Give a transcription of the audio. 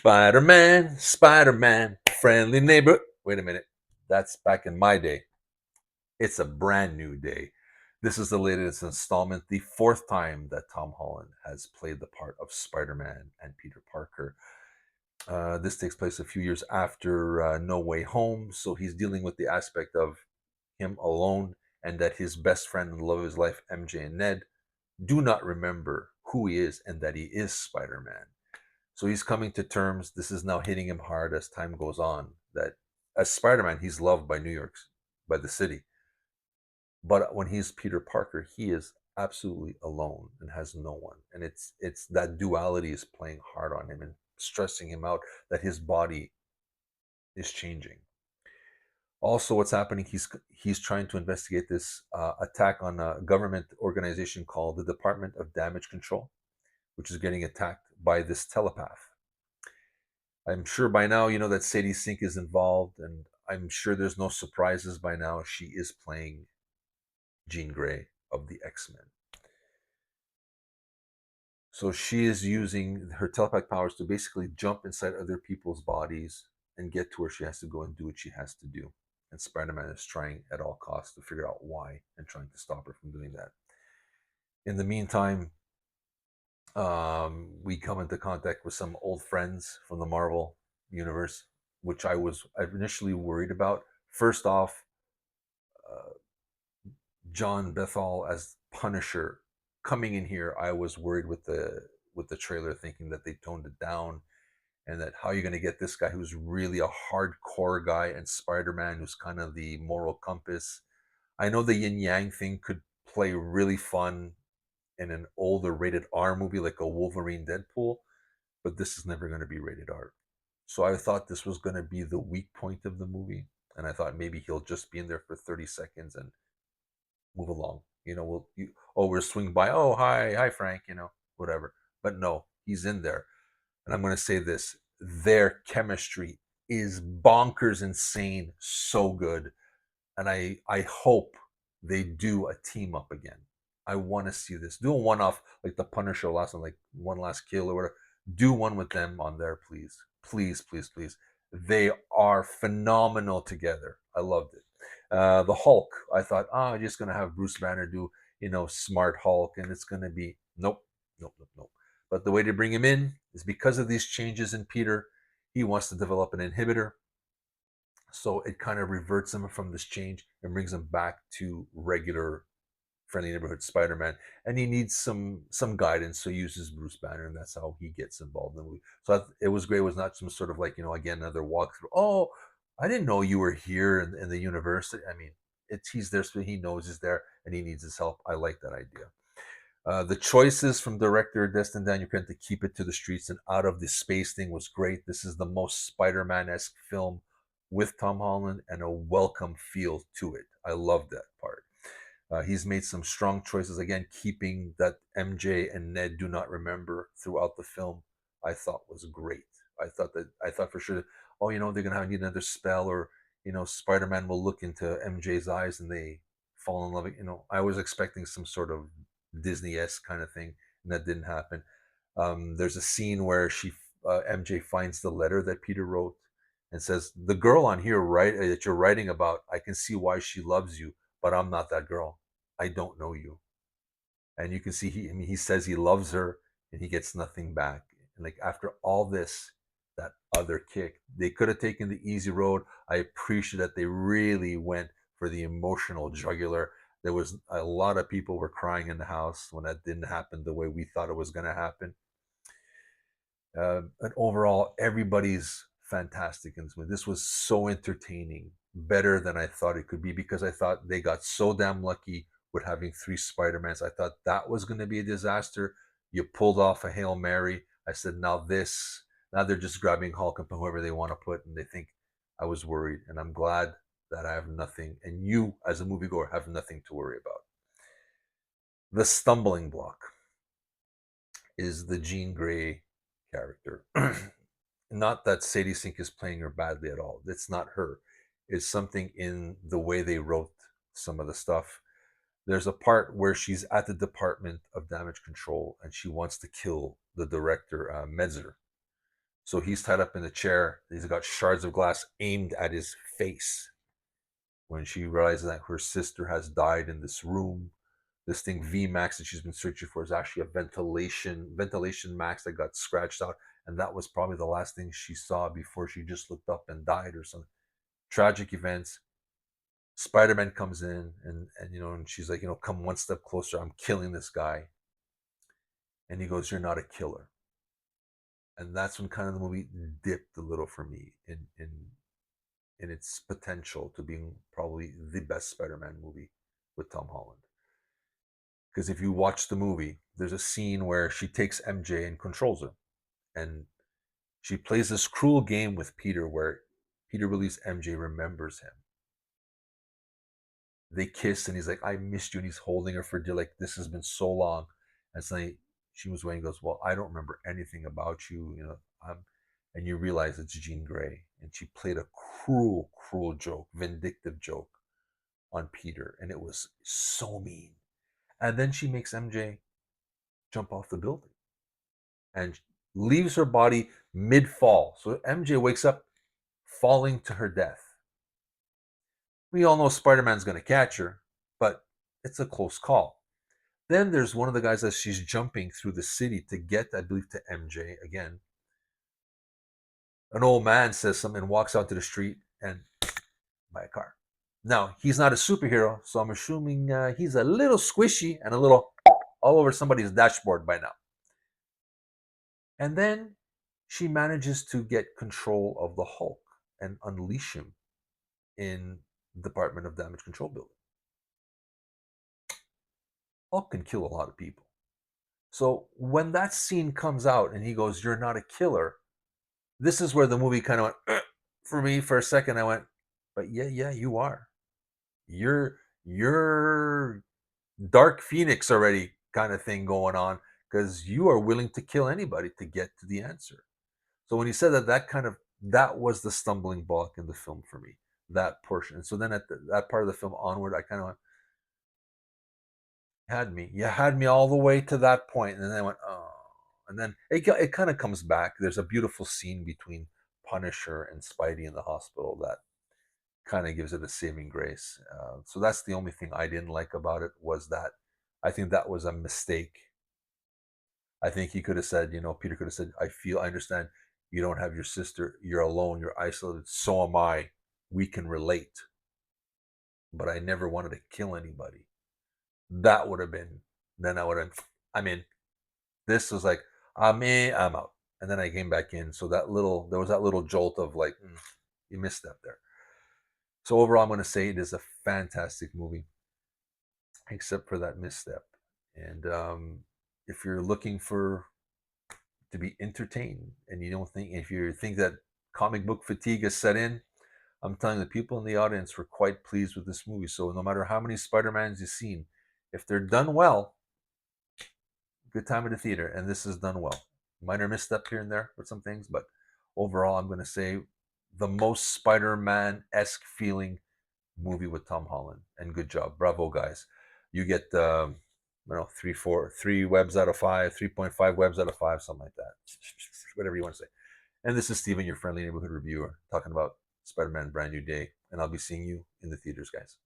Spider-Man, Spider-Man, friendly neighbor. Wait a minute. That's back in my day. It's a brand new day. This is the latest installment, the fourth time that Tom Holland has played the part of Spider-Man and Peter Parker. This takes place a few years after No Way Home, so he's dealing with the aspect of him alone and that his best friend and love of his life, MJ and Ned, do not remember who he is and that he is Spider-Man. So he's coming to terms. This is now hitting him hard as time goes on. That as Spider-Man, he's loved by New York, by the city. But when he's Peter Parker, he is absolutely alone and has no one. And it's that duality is playing hard on him and stressing him out that his body is changing. Also, what's happening? He's trying to investigate this attack on a government organization called the Department of Damage Control, which is getting attacked by this telepath. I'm sure by now you know that Sadie Sink is involved, and I'm sure there's no surprises by now. She is playing Jean Grey of the X-Men. So she is using her telepathic powers to basically jump inside other people's bodies and get to where she has to go and do what she has to do. And Spider-Man is trying at all costs to figure out why and trying to stop her from doing that. In the meantime, we come into contact with some old friends from the Marvel universe, which I was initially worried about. First off, uh, John Bethal as Punisher coming in here, I was worried with the trailer, thinking that they toned it down and that how are you going to get this guy who's really a hardcore guy and Spider-Man who's kind of the moral compass. I know the yin yang thing could play really fun in an older rated R movie like a Wolverine Deadpool, but this is never going to be rated R. So I thought this was going to be the weak point of the movie, and I thought maybe he'll just be in there for 30 seconds and move along. We'll swing by. Oh, hi, Frank. Whatever. But no, he's in there, and I'm going to say this: their chemistry is bonkers, insane, so good, and I hope they do a team up again. I want to see this. Do a one off like the Punisher last one, like one last kill or whatever. Do one with them on there, please. Please, please, please. They are phenomenal together. I loved it. The Hulk, I thought, I'm just gonna have Bruce Banner do, smart Hulk, and it's gonna be nope, nope, nope, nope. But the way to bring him in is because of these changes in Peter. He wants to develop an inhibitor, so it kind of reverts him from this change and brings him back to regular friendly neighborhood Spider-Man, and he needs some guidance. So he uses Bruce Banner, and that's how he gets involved in the movie. So it was great. It was not some sort of like again another walkthrough. Oh, I didn't know you were here in the universe. I mean, he's there, so he knows he's there, and he needs his help. I like that idea. The choices from director Destin Daniel Cretton to keep it to the streets and out of the space thing was great. This is the most Spider-Man-esque film with Tom Holland and a welcome feel to it. I love that part. He's made some strong choices again, keeping that MJ and Ned do not remember throughout the film. I thought was great. I thought for sure that, oh, they're gonna need another spell, or Spider-Man will look into MJ's eyes and they fall in love. I was expecting some sort of Disney-esque kind of thing, and that didn't happen. There's a scene where MJ finds the letter that Peter wrote and says, "The girl on here, right, that you're writing about, I can see why she loves you, but I'm not that girl. I don't know you." And you can see he says he loves her, and he gets nothing back. And like after all this, that other kick, they could have taken the easy road. I appreciate that they really went for the emotional jugular. There was a lot of people were crying in the house when that didn't happen the way we thought it was going to happen. And overall, everybody's fantastic in this movie. This was so entertaining, better than I thought it could be, because I thought they got so damn lucky with having three Spider-Mans. I thought that was going to be a disaster. You pulled off a Hail Mary. I said, now they're just grabbing Hulk and whoever they want to put, and they think I was worried. And I'm glad that I have nothing, and you, as a moviegoer, have nothing to worry about. The stumbling block is the Jean Grey character. Not that Sadie Sink is playing her badly at all. It's not her. It's something in the way they wrote some of the stuff. There's a part where she's at the Department of Damage Control and she wants to kill the director, Medzer. So he's tied up in the chair. He's got shards of glass aimed at his face. When she realizes that her sister has died in this room, this thing VMAX that she's been searching for is actually a ventilation max that got scratched out, and that was probably the last thing she saw before she just looked up and died or something. Tragic events. Spider-Man comes in and she's like, come one step closer. I'm killing this guy. And he goes, "You're not a killer." And that's when kind of the movie dipped a little for me in its potential to being probably the best Spider-Man movie with Tom Holland. Because if you watch the movie, there's a scene where she takes MJ and controls her, and she plays this cruel game with Peter where Peter believes MJ remembers him. They kiss, and he's like, "I missed you," and he's holding her for dear, like, this has been so long. And suddenly she was waiting, goes, "Well, I don't remember anything about you, and you realize it's Jean Grey." And she played a cruel, cruel joke, vindictive joke on Peter, and it was so mean. And then she makes MJ jump off the building and leaves her body mid fall. So MJ wakes up falling to her death. We all know Spider Man's going to catch her, but it's a close call. Then there's one of the guys as she's jumping through the city to get, I believe, to MJ again. An old man says something and walks out to the street and by a car. Now, he's not a superhero, so I'm assuming he's a little squishy and a little all over somebody's dashboard by now. And then she manages to get control of the Hulk and unleash him in the Department of Damage Control building. Hulk can kill a lot of people. So when that scene comes out and he goes, "You're not a killer," this is where the movie kind of went for me for a second. I went, "But yeah, you are. You're Dark Phoenix already kind of thing going on because you are willing to kill anybody to get to the answer." So when he said that, that was the stumbling block in the film for me, that portion. And so then at that part of the film onward, I kind of went, you had me all the way to that point, and then I went, oh, and then it kind of comes back. There's a beautiful scene between Punisher and Spidey in the hospital that kind of gives it a saving grace. So that's the only thing I didn't like about it, was that I think that was a mistake. I think he could have said, Peter could have said, I understand you don't have your sister, you're alone, you're isolated, so am I. We can relate. But I never wanted to kill anybody. That would have been, then I would have, I'm in. This was like, I'm in, I'm out. And then I came back in. So there was that little jolt of like, you misstep there. So overall, I'm going to say it is a fantastic movie, except for that misstep. And if you're looking to be entertained, and if you think that comic book fatigue has set in, I'm telling you, the people in the audience were quite pleased with this movie. So no matter how many Spider-Mans you've seen, if they're done well, good time at the theater. And this is done well. Minor misstep here and there with some things, but overall, I'm going to say the most Spider-Man-esque feeling movie with Tom Holland. And good job. Bravo, guys. You get, 3 webs out of 5, 3.5 webs out of 5, something like that. Whatever you want to say. And this is Steven, your friendly neighborhood reviewer, talking about Spider-Man Brand New Day. And I'll be seeing you in the theaters, guys.